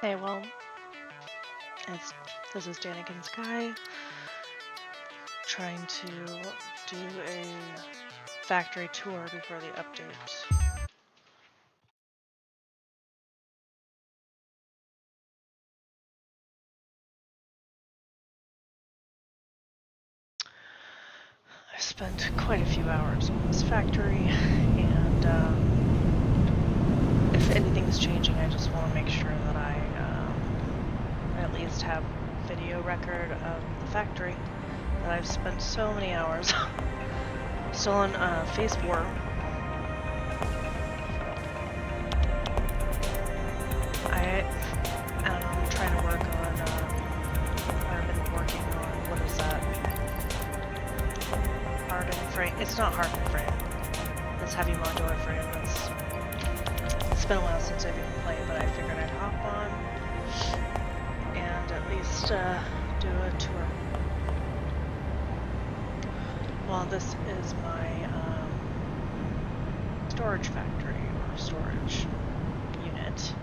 Hey, well, it's, this is Daniken Sky trying to do a factory tour before the updates. I spent quite a few hours on this factory, and if anything's changing, I just want to make sure that I at least have video record of the factory that I've spent so many hours. Still on phase 4. I don't know, I'm trying to work on, I've been working on, what is that? Hardened frame. It's not hardened frame. It's heavy modular frame. It's been a while since I've even played, but I figured I'd hop on and at least do a tour. Well, this is my storage factory, or storage unit.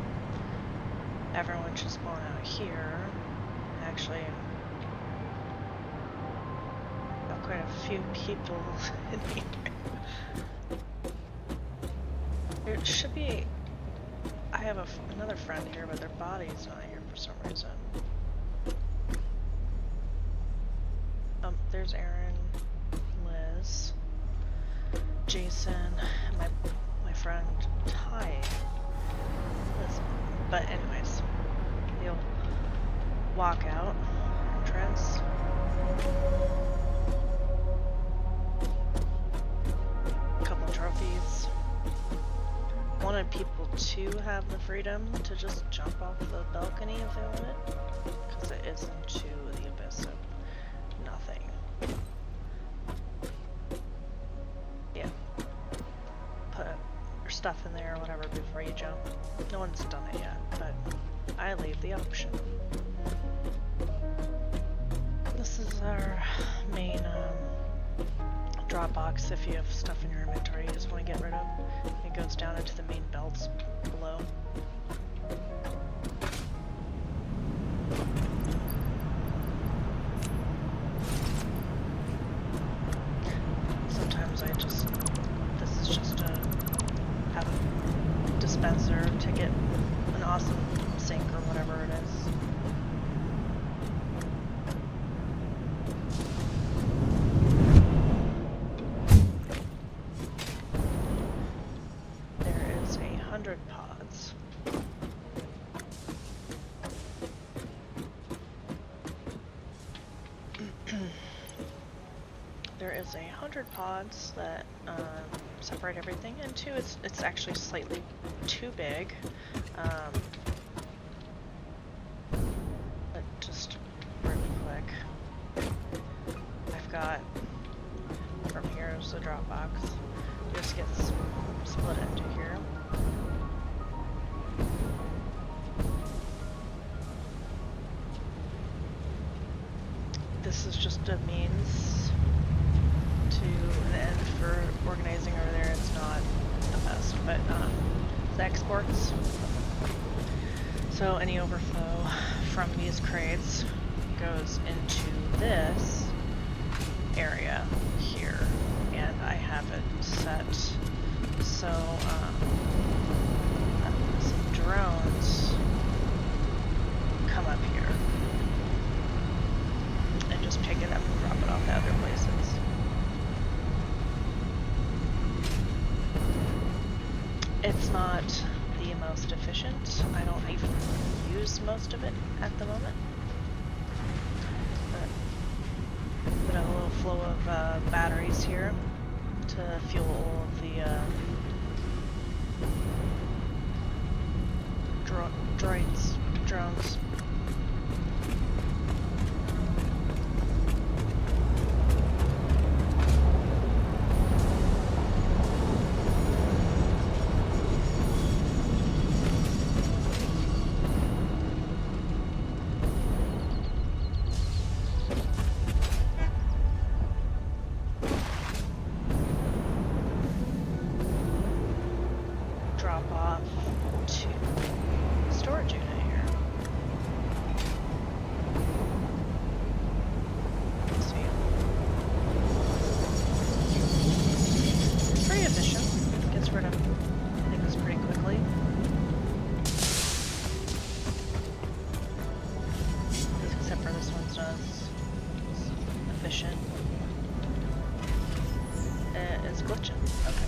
Everyone should spawn out here. Actually, got quite a few people in here. There should be... I have another friend here, but their body's not here for some reason. There's Aaron, Liz, Jason, and my friend Ty. But anyways, you'll walk out, entrance. A couple trophies. Wanted people to have the freedom to just jump off the balcony if they wanted, because it is into the abyss of nothing. Yeah. Put your stuff in there or whatever before you jump. No one's done it yet, but I leave the option. This is our main drop box. If you have stuff in your inventory you just want to get rid of, it goes down into the main belts below. Sometimes this is just to have a dispenser to get an awesome sink or whatever it is. There is 100 pods. There is 100 pods that separate everything into. It's actually slightly too big. But just really quick, I've got from here is the drop box. Just gets split into here. This is just a means to an end for organizing over there. It's not the best, but the exports. So any overflow from these crates goes into this area here, and I have it set so some drones come up here and just pick it up and drop it off at other places. It's not the most efficient. I don't even use most of it at the moment. But a little flow of batteries here to fuel all of the drones. Drop off to storage unit here. efficient. It's glitching. Okay.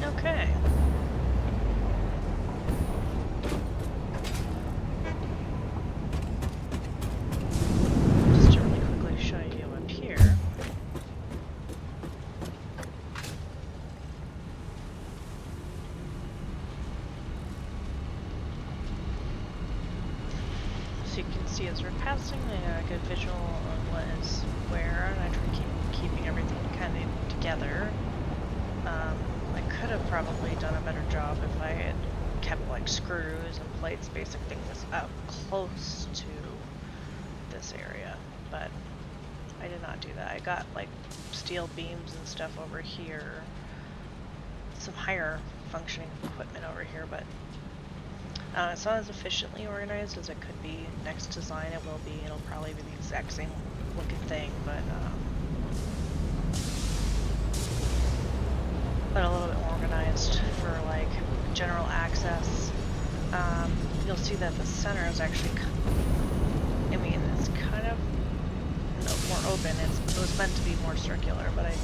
Okay. Just to really quickly show you up here. So you can see as we're passing, I got a good visual on what is where, and I try keeping everything kind of together. I could have probably done a better job if I had kept like screws and plates, basic things up close to this area, but I did not do that. I got like steel beams and stuff over here, some higher functioning equipment over here, but it's not as efficiently organized as it could be. Next design it will be. It'll probably be the exact same looking thing, but a little bit more organized for like general access. You'll see that the center is actually, I mean, it's kind of more open. It was meant to be more circular, but I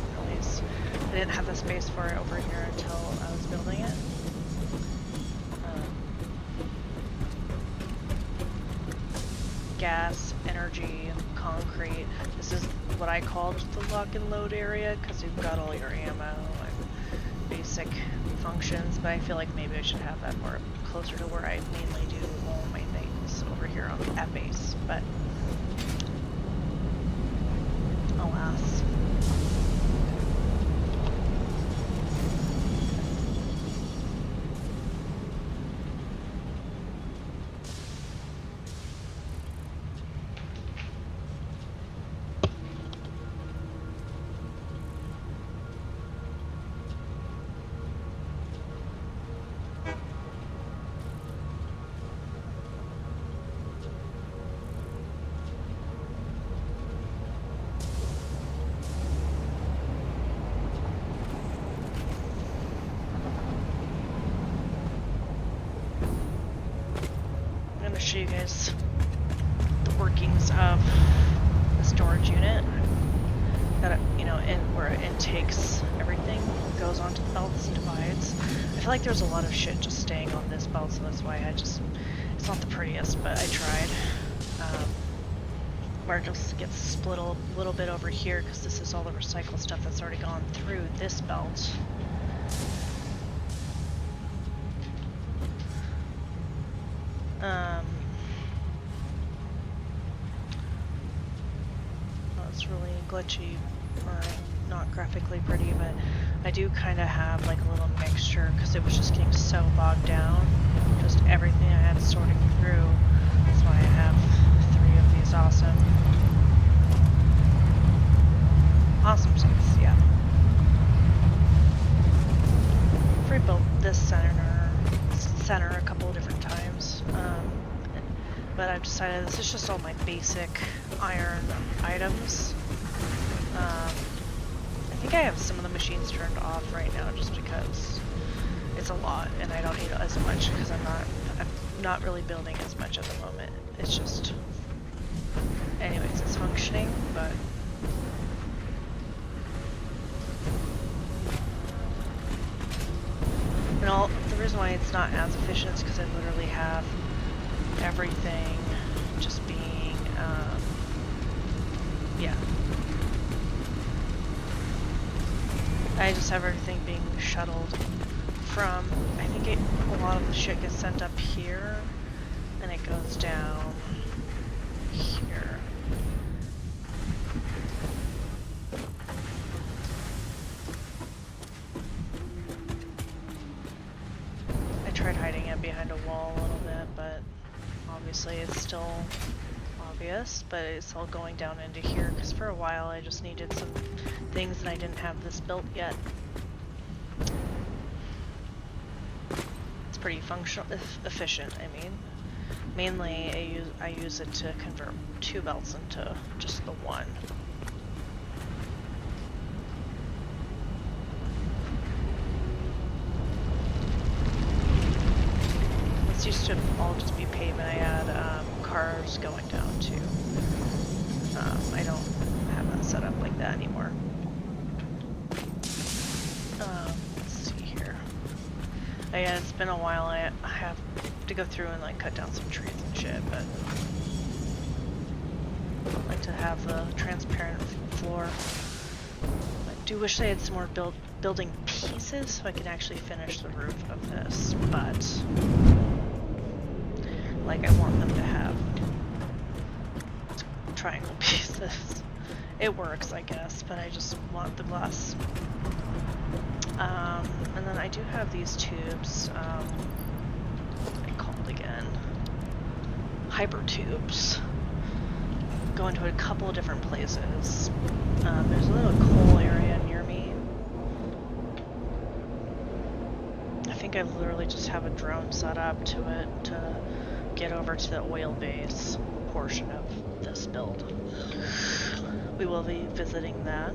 didn't have the space for it over here until I was building it. Gas, energy, concrete. This is what I called the lock and load area because you've got all your ammo and basic functions, but I feel like maybe I should have that more closer to where I mainly do all my things over here at base, but alas. Show you guys the workings of the storage unit. That, you know, where it intakes everything, goes onto the belts and divides. I feel like there's a lot of shit just staying on this belt, so that's why it's not the prettiest, but I tried. Where it just gets split a little bit over here because this is all the recycled stuff that's already gone through this belt. It's really glitchy, or not graphically pretty, but I do kind of have like a little mixture because it was just getting so bogged down. Just everything I had sorting through. That's why I have 3 of these awesome suits, yeah. I've rebuilt this center a couple of different times. But I've decided this is just all my basic iron items. I think I have some of the machines turned off right now just because it's a lot and I don't need as much because I'm not really building as much at the moment. It's just, anyways, it's functioning, but and the reason why it's not as efficient is because I literally have everything just being, yeah. I just have everything being shuttled from, I think a lot of the shit gets sent up here, and it goes down here. I tried hiding it behind a wall a little bit, but obviously it's still obvious, but it's all going down into here because for a while I just needed some things and I didn't have this built yet. It's pretty functional, efficient, I mean. Mainly I use it to convert 2 belts into just the one. that anymore. Let's see here. Yeah, it's been a while. I have to go through and like cut down some trees and shit, but I like to have the transparent floor. I do wish they had some more building pieces so I could actually finish the roof of this, but like I want them to have triangle pieces. It works, I guess, but I just want the glass. And then I do have these tubes, what are they called again? Hyper tubes. Go into a couple of different places. There's a little coal area near me. I think I literally just have a drone set up to it to get over to the oil base portion of this build. We will be visiting that.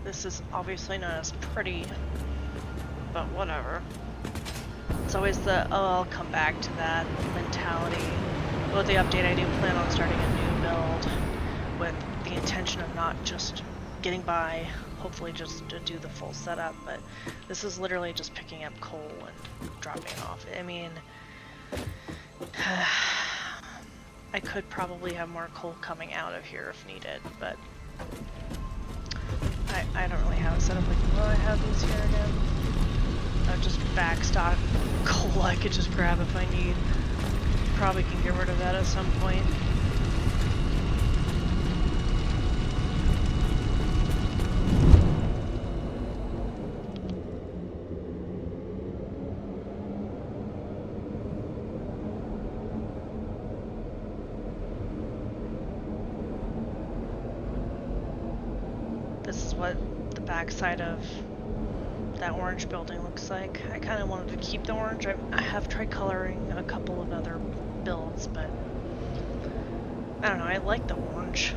This is obviously not as pretty, but whatever. It's always the, oh, I'll come back to that mentality. With the update, I do plan on starting a new build with the intention of not just getting by, hopefully just to do the full setup, but this is literally just picking up coal and dropping it off. I mean, I could probably have more coal coming out of here if needed, but I don't really have it set up like, will I have these here again? Just backstock coal I could just grab if I need. Probably can get rid of that at some point. This is what the backside of that orange building looks like. I kind of wanted to keep the orange. I have tried coloring a couple of other builds, but I don't know, I like the orange.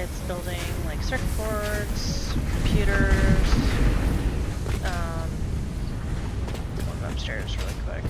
it's building like circuit boards, computers. I'll go upstairs really quick.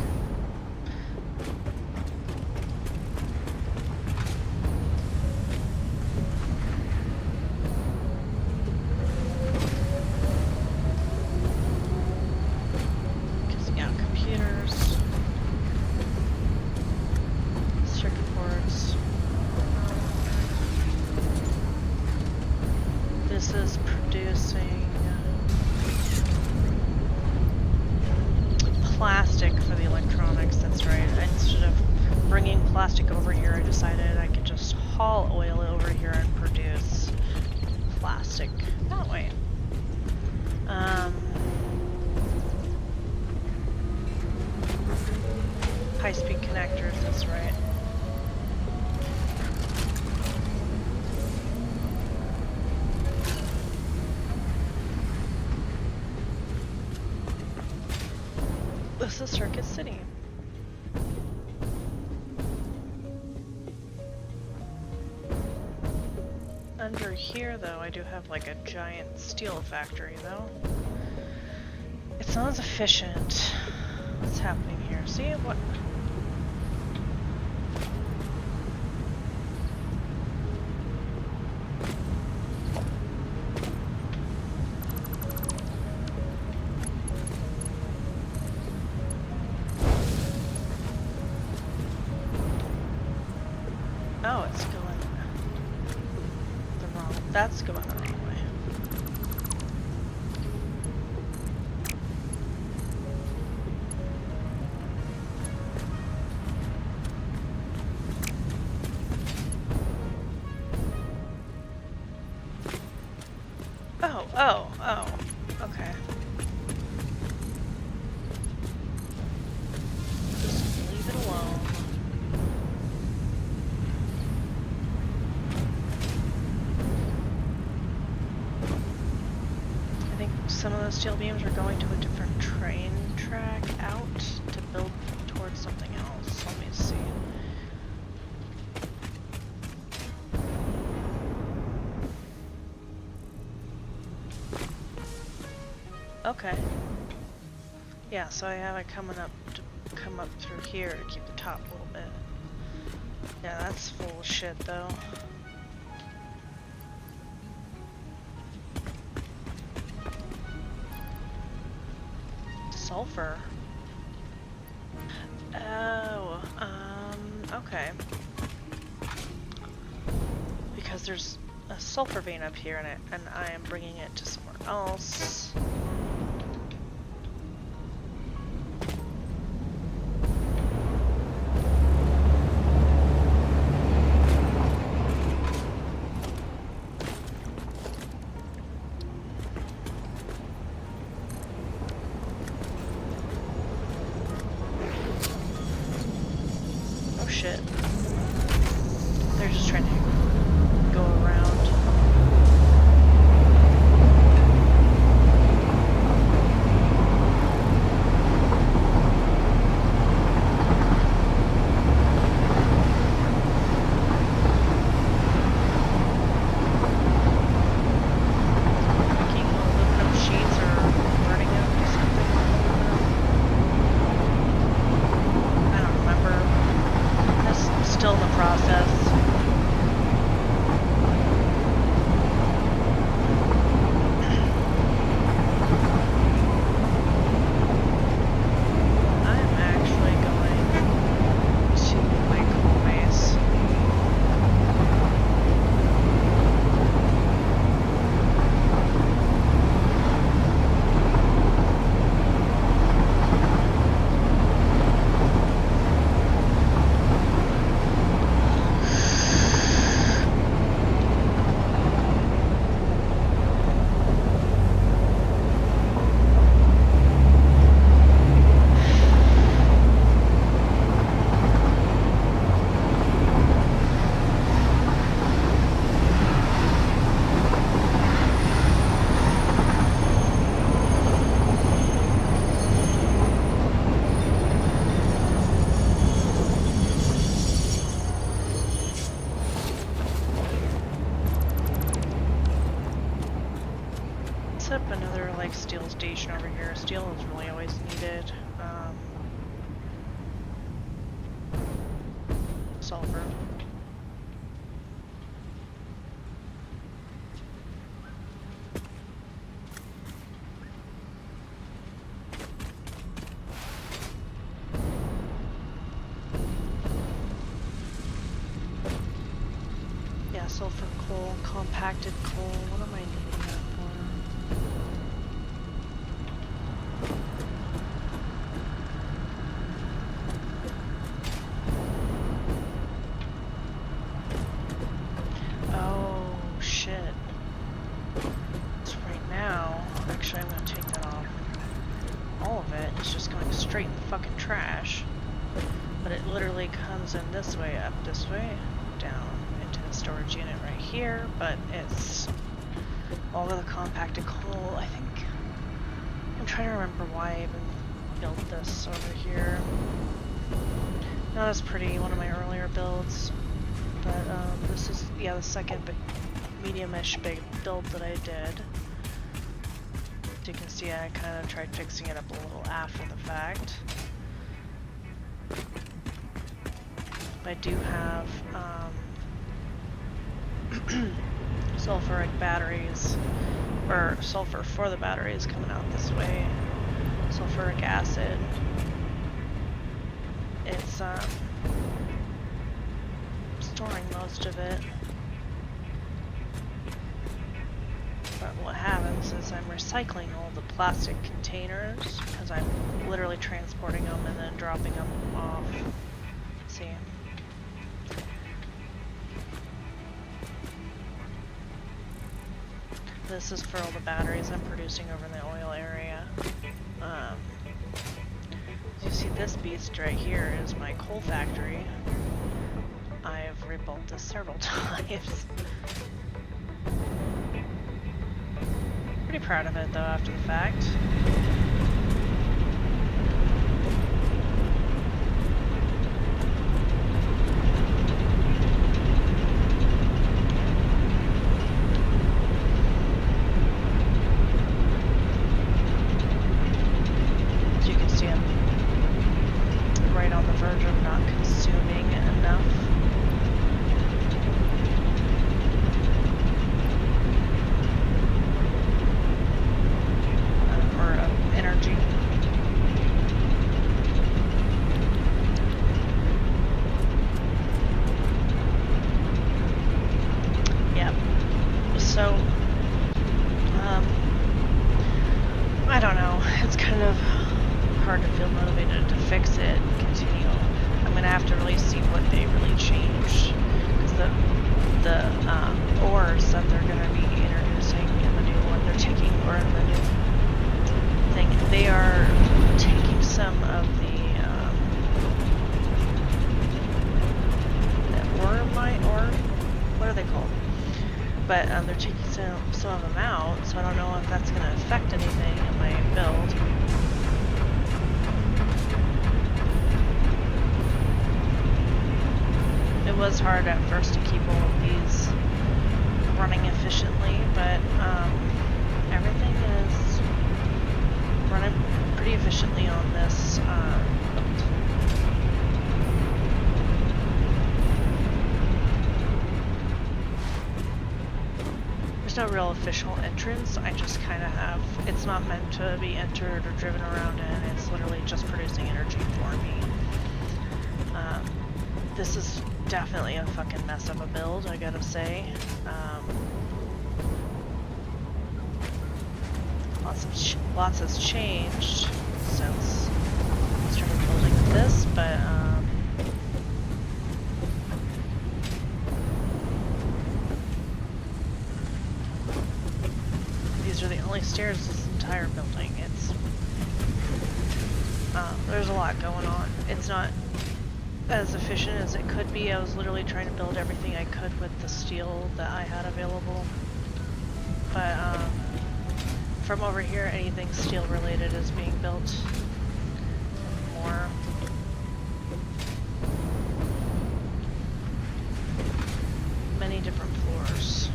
Plastic for the electronics, that's right. Instead of bringing plastic over here, I decided I could just haul oil over here and produce plastic that way. High-speed connectors, that's right. This is Circuit City. Under here, though, I do have like a giant steel factory, though. It's not as efficient. What's happening here? See what? Oh, it's going the wrong. That's going the wrong way. Oh, okay. Just leave it alone. I think some of those steel beams are going to a different train track out to build towards something else. Let me see. Okay. Yeah, so I have it coming up to come up through here to keep the top a little bit. Yeah, that's full of shit though. Sulfur. Oh, okay. Because there's a sulfur vein up here in it, and I am bringing it to somewhere else. Oh shit. They're just trying to go around. set up another like steel station over here. Steel is really always needed. Sulfur. Yeah, sulfur coal, compacted coal. What am I needing that for? Oh, shit. So right now, actually I'm gonna take that off. All of it is just going straight in the fucking trash. But it literally comes in this way, up this way, down into the storage unit right here, but it's all of the compacted coal. I think I'm trying to remember why I even built this over here. Not as pretty, one of my earlier builds, but this is, yeah, the second big, medium-ish big build that I did. As you can see, I kind of tried fixing it up a little after the fact. I do have sulfuric batteries, or sulfur for the batteries coming out this way. Sulfuric acid. It's storing most of it. But what happens is I'm recycling all the plastic containers because I'm literally transporting them and then dropping them off. See? This is for all the batteries I'm producing over in the oil area. You see this beast right here is my coal factory. I've rebuilt this several times. Pretty proud of it though after the fact. I don't know, it's kind of hard to feel motivated to fix it and continue. I'm gonna have to really see what they really changed, because the ores that they're gonna be introducing in the new one, they're taking, or in the new thing, they are taking some of the what are they called? But they're taking some of them out, so I don't know if that's going to affect anything in my build. It was hard at first to keep all of these running efficiently, but everything is running pretty efficiently on this build. There's no real official entrance, I just kind of have, it's not meant to be entered or driven around in, it's literally just producing energy for me. This is definitely a fucking mess of a build, I gotta say. Lots has changed since I started building this, but these are the only stairs in this entire building. It's there's a lot going on. It's not as efficient as it could be. I was literally trying to build everything I could with the steel that I had available. But from over here, anything steel related is being built more. Many different floors.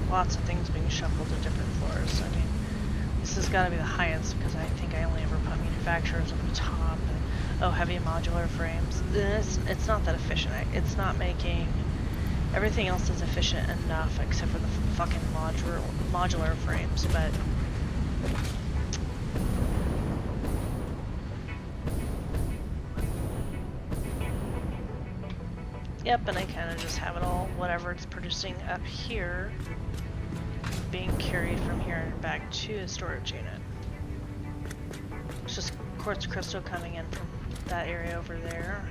Lots of things being shuffled to different floors. I mean, this has got to be the highest because I think I only ever put manufacturers on the top. And, oh, heavy modular frames. It's not that efficient. It's not making... Everything else is efficient enough except for the fucking modular frames, but... Yep, and I kind of just have it all, whatever it's producing up here, being carried from here and back to the storage unit. It's just quartz crystal coming in from that area over there.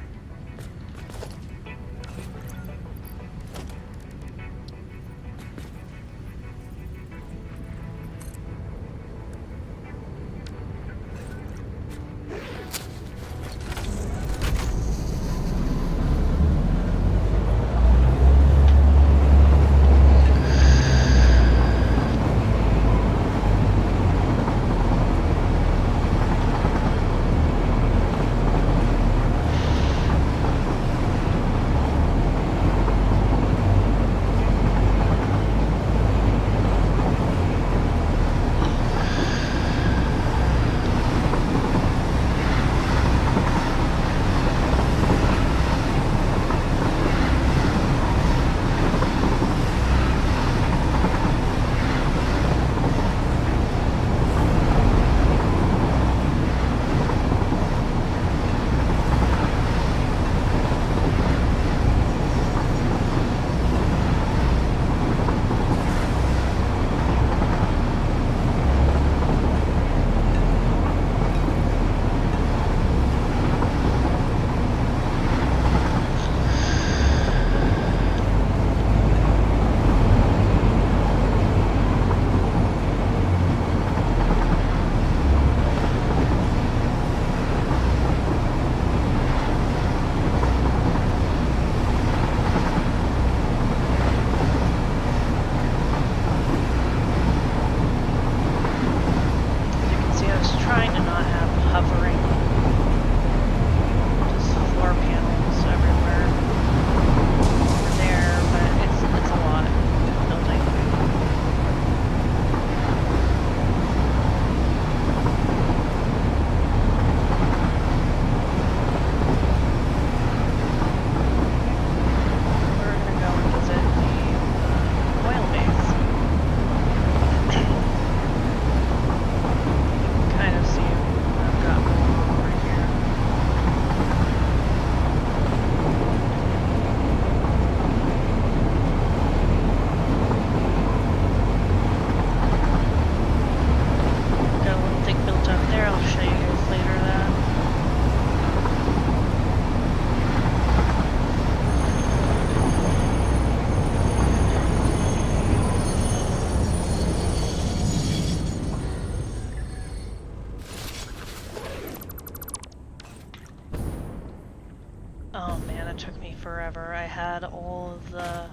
Forever. I had all of the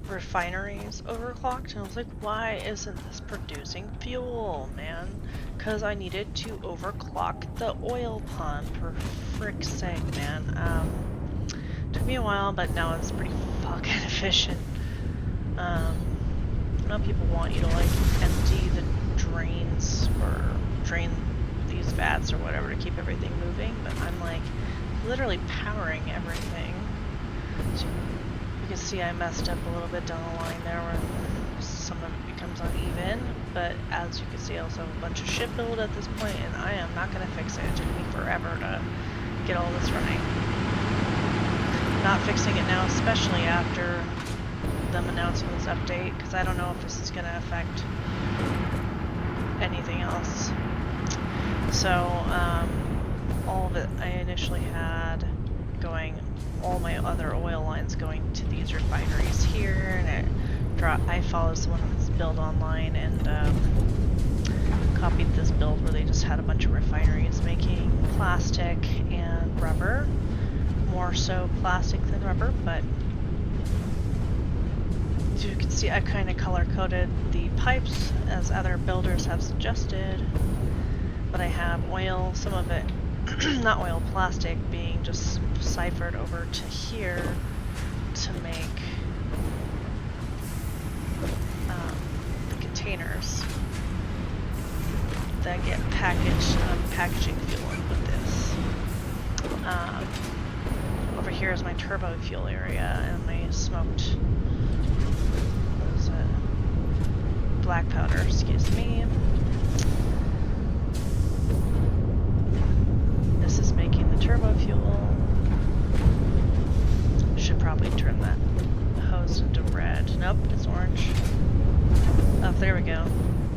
refineries overclocked and I was like, why isn't this producing fuel, man? Because I needed to overclock the oil pump, for frick's sake, man. Took me a while, but now it's pretty fucking efficient. I know people want you to like empty the drains or drain these vats or whatever to keep everything moving, but I'm like literally powering everything. So you can see I messed up a little bit down the line there where some of it becomes uneven, but as you can see I also have a bunch of shit build at this point and I am not going to fix it. It took me forever to get all this running. Not fixing it now, especially after them announcing this update, because I don't know if this is going to affect anything else. So, all of it I initially had going, all my other oil lines going to these refineries here, and I followed someone with this build online and copied this build where they just had a bunch of refineries making plastic and rubber. More so plastic than rubber, but as you can see I've kind of color-coded the pipes as other builders have suggested, but I have oil, some of it not oil, plastic being just ciphered over to here to make the containers. I get packaging fuel in with this. Over here is my turbo fuel area and my smoked, what is it? Black powder, excuse me. This is making the turbo fuel. Should probably turn that hose into red. Nope, it's orange. Oh, there we go.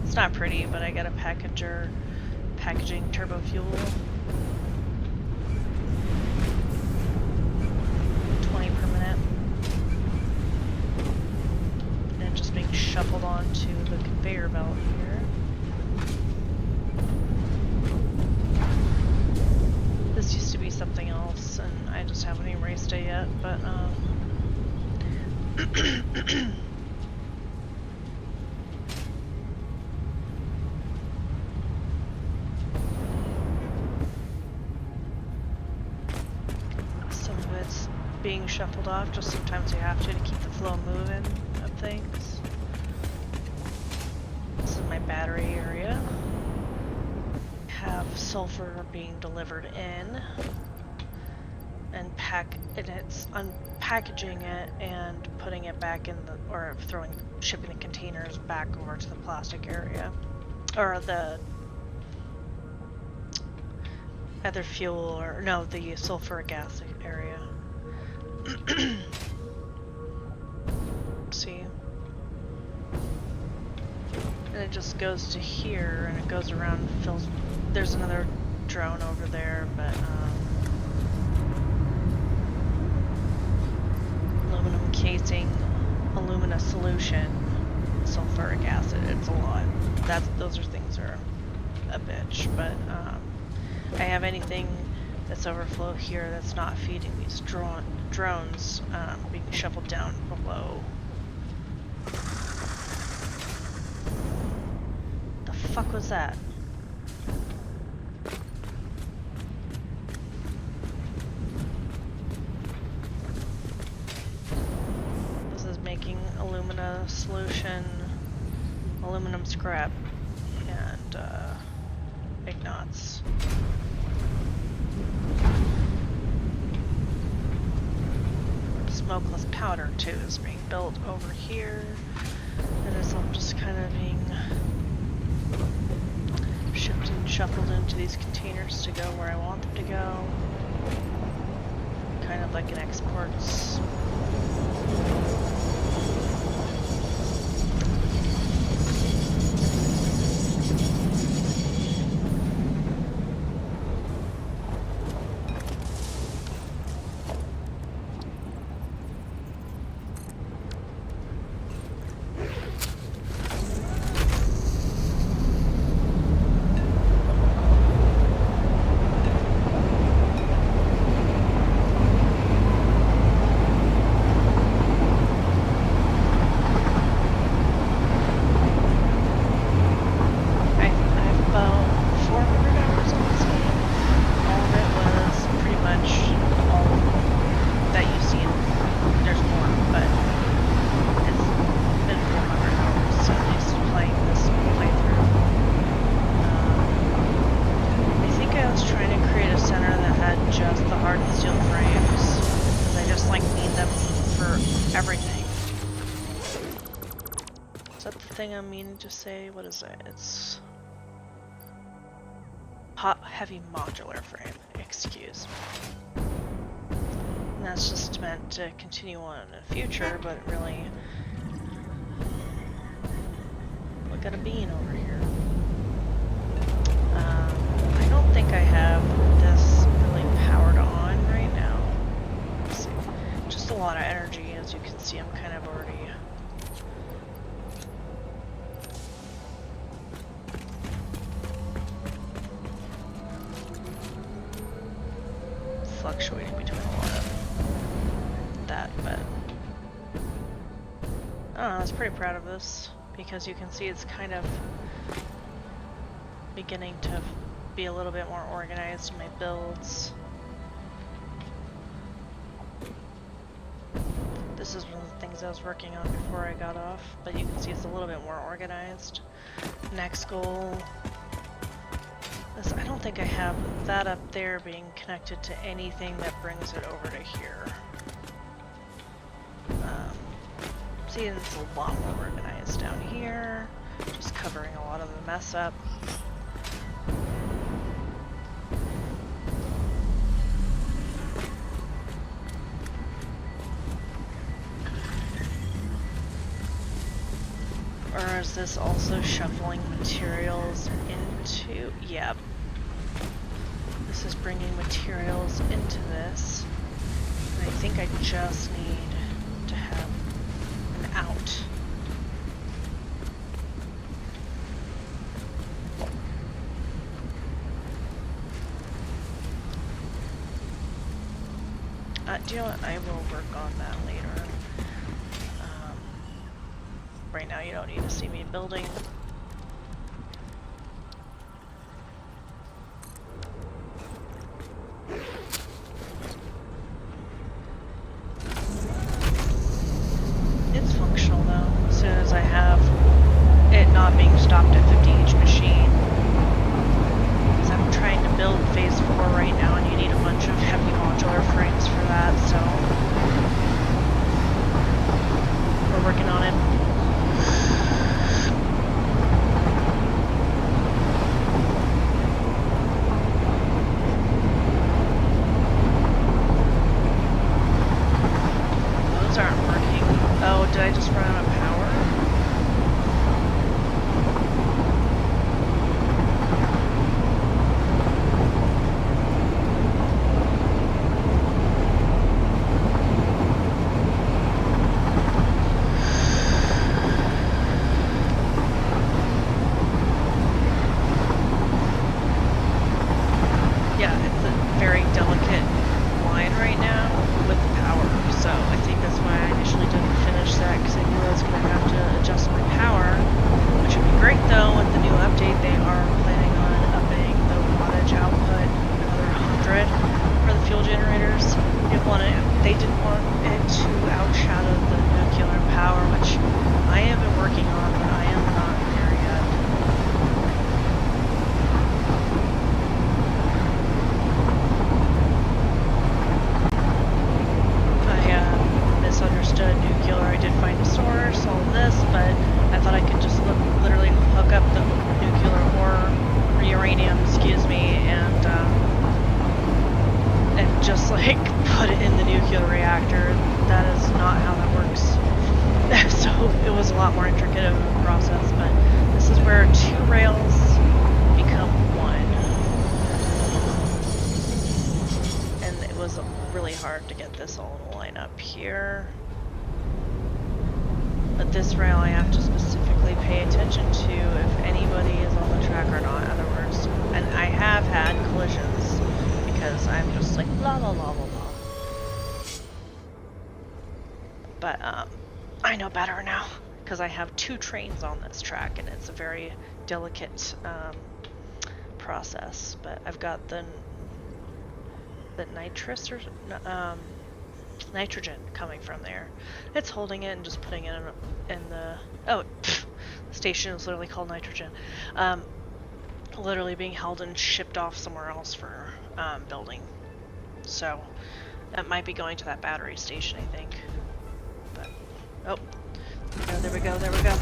It's not pretty, but I got a packaging turbo fuel. 20 per minute. And it's just being shuffled onto the conveyor belt here. This used to be something else, and I just haven't erased it yet, but some of it's being shuffled off, just sometimes you have to keep the flow moving of things. This is my battery area. Have sulfur being delivered in, and it's unpackaging it and putting it back in the, or shipping the containers back over to the plastic area, or the either fuel or no, the sulfuric acid area. See, and it just goes to here, and it goes around and fills. There's another drone over there, but aluminum casing, alumina solution, sulfuric acid. It's a lot. Those things are a bitch, but I have anything that's overflow here that's not feeding these drones being shuffled down below. The fuck was that? This is making alumina solution, aluminum scrap, and ignots. Smokeless powder too is being built over here, and it's all just kind of being shipped and shuffled into these containers to go where I want them to go. Kind of like an exports. I mean to say, what is it? It's heavy modular frame, excuse me. And that's just meant to continue on in the future, but really, we got a bean over here. I don't think I have this really powered on right now. Let's see. Just a lot of energy, as you can see. I'm kind of already fluctuating between a lot of that, but I don't know, I was pretty proud of this because you can see it's kind of beginning to be a little bit more organized in my builds. This is one of the things I was working on before I got off, but you can see it's a little bit more organized. Next goal This, I don't think I have that up there being connected to anything that brings it over to here. See, it's a lot more organized down here, just covering a lot of the mess up. Or is this also shuffling materials into... Yep. This is bringing materials into this. And I think I just need to have an out. Do you know what? I will work on that later. Right now you don't need to see me building. It's functional though, as soon as I have it not being stopped at 50 each machine. Because I'm trying to build phase 4 right now and you need a bunch of heavy modular frames for that, so we're working on it. Did I just run out of power? Yeah, it's a very delicate line right now with the power, so I think that's why I initially didn't finish that, because I knew I was going to have to adjust my power, which would be great though. With the new update, they are planning on upping the wattage output another 100 for the fuel generators. They didn't want it to outshadow the nuclear power, which I have been working on, but I am not there yet. Misunderstood nuclear. I did find a source, all of this, but I thought I could just literally hook up the nuclear or uranium, excuse me, and just like put it in the nuclear reactor. That is not how that works. So it was a lot more intricate of a process, but this is where 2 rails become 1. And it was really hard to get this all to line up here. But this rail I have to specifically pay attention to if anybody is on the track or not. In other words, and I have had collisions because I'm just like blah blah blah blah blah. But I know better now because I have 2 trains on this track and it's a very delicate process. But I've got the nitrous or nitrogen coming from there. It's holding it and just putting it in the the station is literally called nitrogen. Literally being held and shipped off somewhere else for building. So that might be going to that battery station, I think. But oh, there we go. There we go.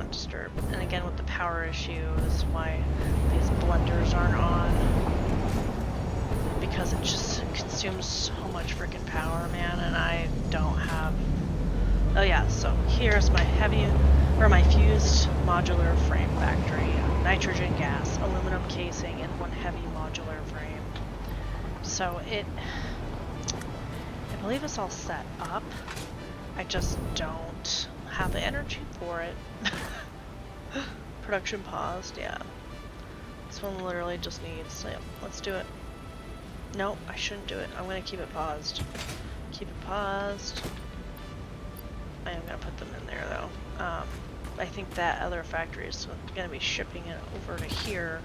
not disturbed. And again, with the power issue is why these blenders aren't on. Because it just consumes so much freaking power, man, and I don't have... Oh yeah, so here's my my fused modular frame factory. Nitrogen gas, aluminum casing, and one heavy modular frame. So I believe it's all set up. I just don't have the energy for it. Production paused, yeah. This one literally just needs, yeah, let's do it. Nope, I shouldn't do it. I'm gonna keep it paused. Keep it paused. I am gonna put them in there though. I think that other factory is gonna be shipping it over to here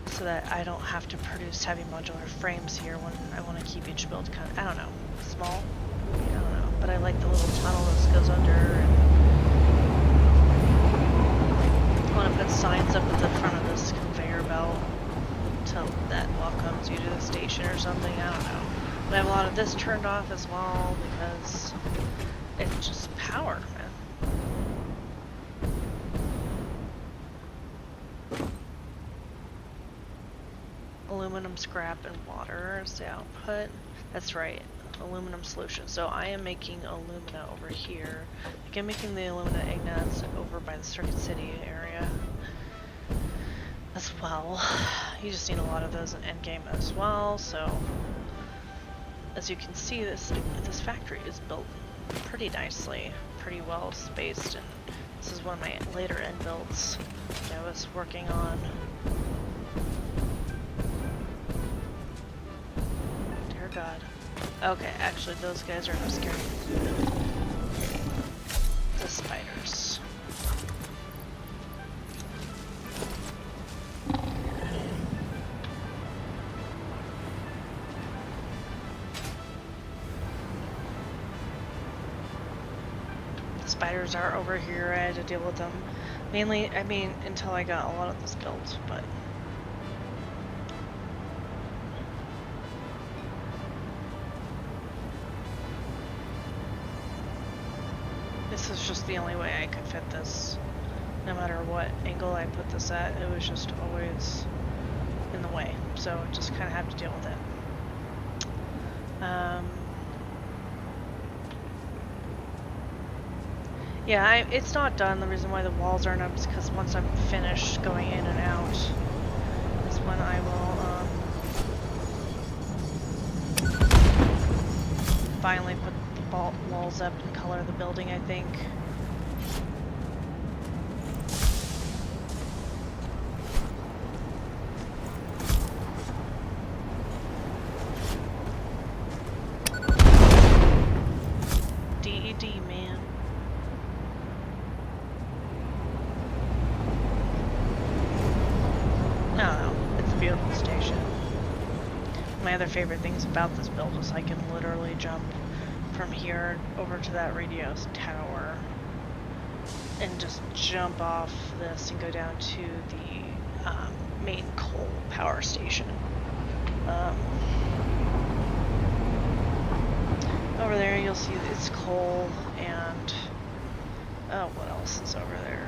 so that I don't have to produce heavy modular frames here when I want to keep each build kind of, I don't know, small? I don't know, but I like the little tunnel that goes under. And I want to put signs up at the front of this conveyor belt that welcomes you to the station or something, I don't know. But I have a lot of this turned off as well because it's just power, man. Aluminum scrap and water is the output. That's right, aluminum solution. So I am making alumina over here. Like I'm making the alumina ignats over by the Circuit City area as well. You just need a lot of those in endgame as well. So as you can see, this factory is built pretty nicely, pretty well spaced, and this is one of my later end builds that I was working on. Dear God. Okay, actually those guys are not scary. The spiders. Spiders are over here. I had to deal with them. Mainly, I mean, until I got a lot of this built, but... This is just the only way I could fit this. No matter what angle I put this at, it was just always in the way. So I just kind of have to deal with it. Yeah, it's not done. The reason why the walls aren't up is because once I'm finished going in and out is when I will finally put the walls up and color the building, I think. DED, man. Beautiful station. My other favorite things about this build is I can literally jump from here over to that radio tower and just jump off this and go down to the main coal power station. Over there you'll see it's coal and oh, what else is over there?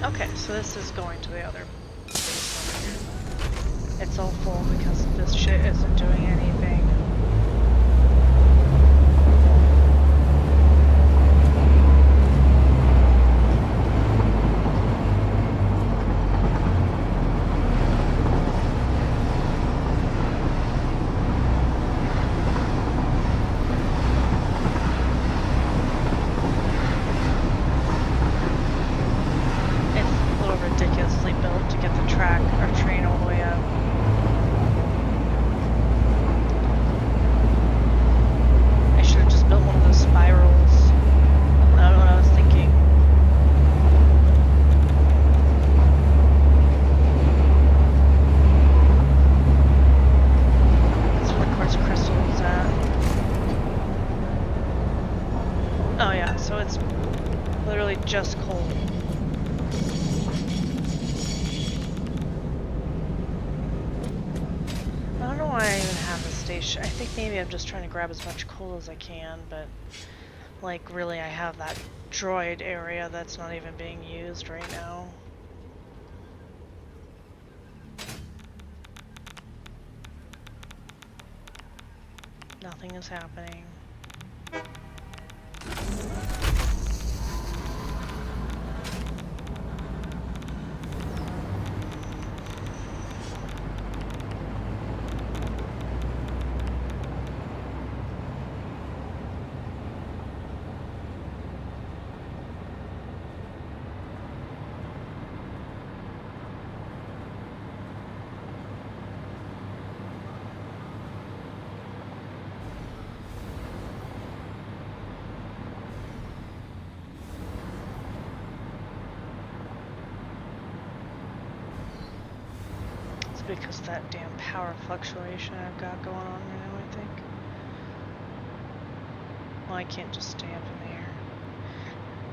Okay, so this is going to the other base over here. It's all full because this shit isn't doing anything. station. I think maybe I'm just trying to grab as much coal as I can, but like really I have that droid area that's not even being used right now. Nothing is happening. Because of that damn power fluctuation I've got going on right now, I think. Well, I can't just stay up in the air.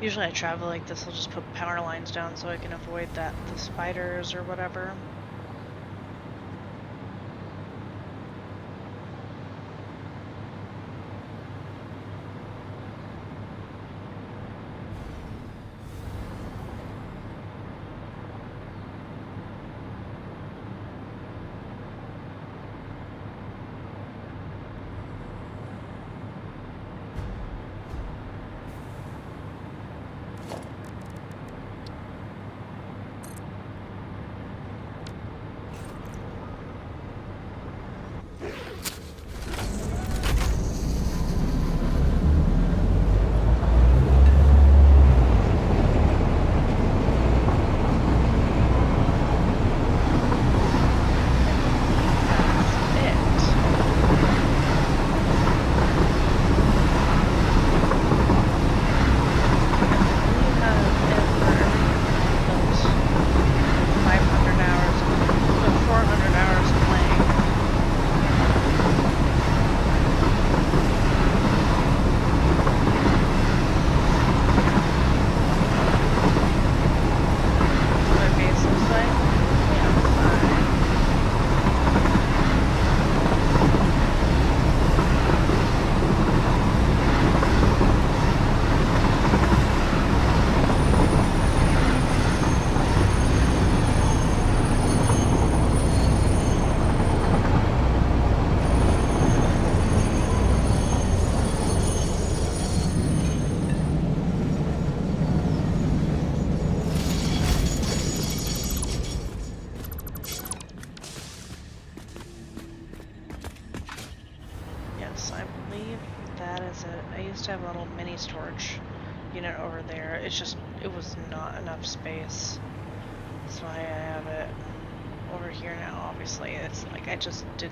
Usually I travel like this, I'll just put power lines down so I can avoid the spiders or whatever. To have a little mini storage unit over there. It's just, it was not enough space. That's why I have it over here now. Obviously, it's like I just did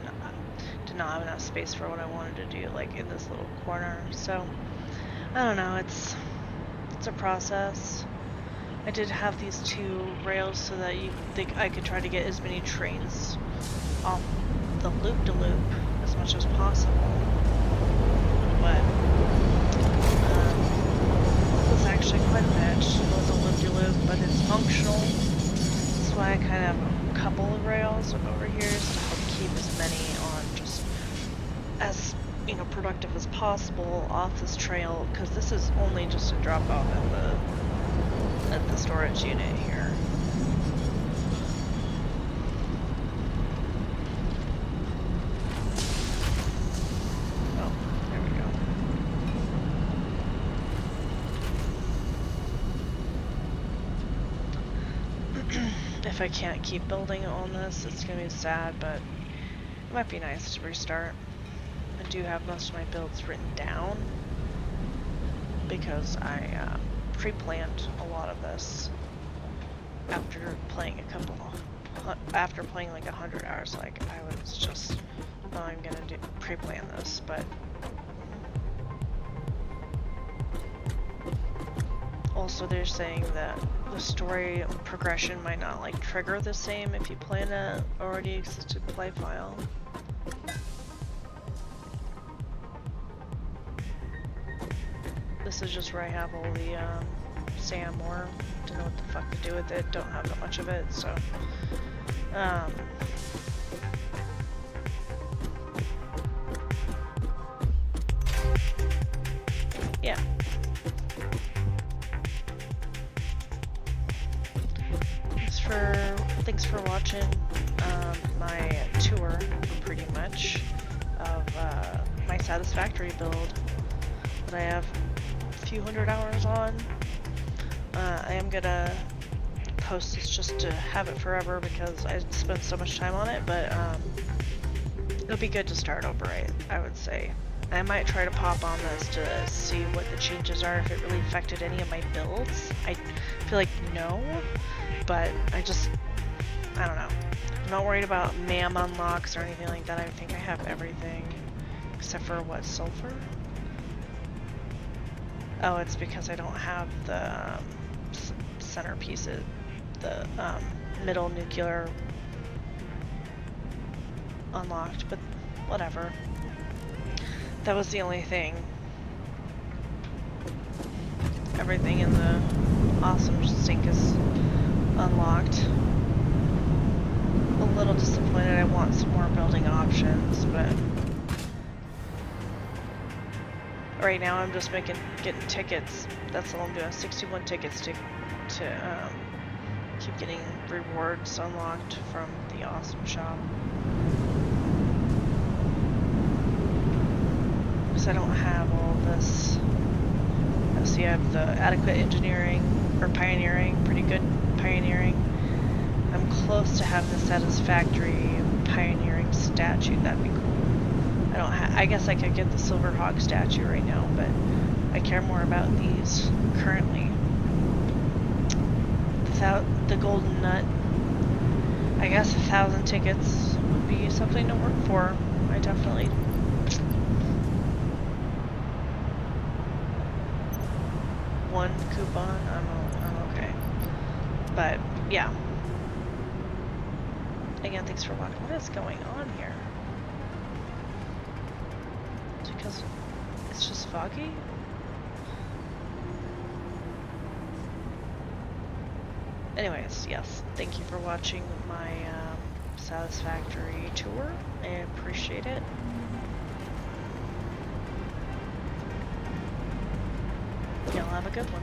not have enough space for what I wanted to do, like in this little corner. So I don't know. It's a process. I did have these two rails so that I could try to get as many trains off the loop-de-loop as much as possible, but actually quite a bit. It was a loop-de-loop, but it's functional. That's why I kind of have a couple of rails over here just to help keep as many on just as, you know, productive as possible off this trail, because this is only just a drop off at the storage unit here. If I can't keep building on this, it's gonna be sad, but it might be nice to restart. I do have most of my builds written down because I pre-planned a lot of this after playing after playing like 100 hours. Like I was just, oh, I'm gonna pre-plan this, but also they're saying that the story progression might not like trigger the same if you plan a already existed play file. This is just where I have all the Sam ore. Don't know what the fuck to do with it. Don't have that much of it, so for watching my tour, pretty much, of my Satisfactory build that I have a few hundred hours on. I am gonna post this just to have it forever because I spent so much time on it, but it'll be good to start over, I would say. I might try to pop on this to see what the changes are, if it really affected any of my builds. I feel like no, but I don't know. I'm not worried about MAM unlocks or anything like that. I think I have everything except for what, sulfur? Oh, it's because I don't have the centerpieces, the middle nuclear unlocked, but whatever. That was the only thing. Everything in the awesome sink is unlocked. A little disappointed. I want some more building options, but right now I'm just getting tickets. That's all I'm doing. 61 tickets to keep getting rewards unlocked from the awesome shop. Because I don't have all this. See, I have the adequate engineering, or pioneering, pretty good pioneering. I'm close to having the satisfactory pioneering statue. That'd be cool. I guess I could get the silver hog statue right now, but I care more about these currently. The golden nut. I guess 1,000 tickets would be something to work for. I definitely. One coupon, I'm okay. But yeah. Again, thanks for watching. What is going on here? It's because it's just foggy? Anyways, yes, thank you for watching my Satisfactory tour. I appreciate it. Y'all have a good one.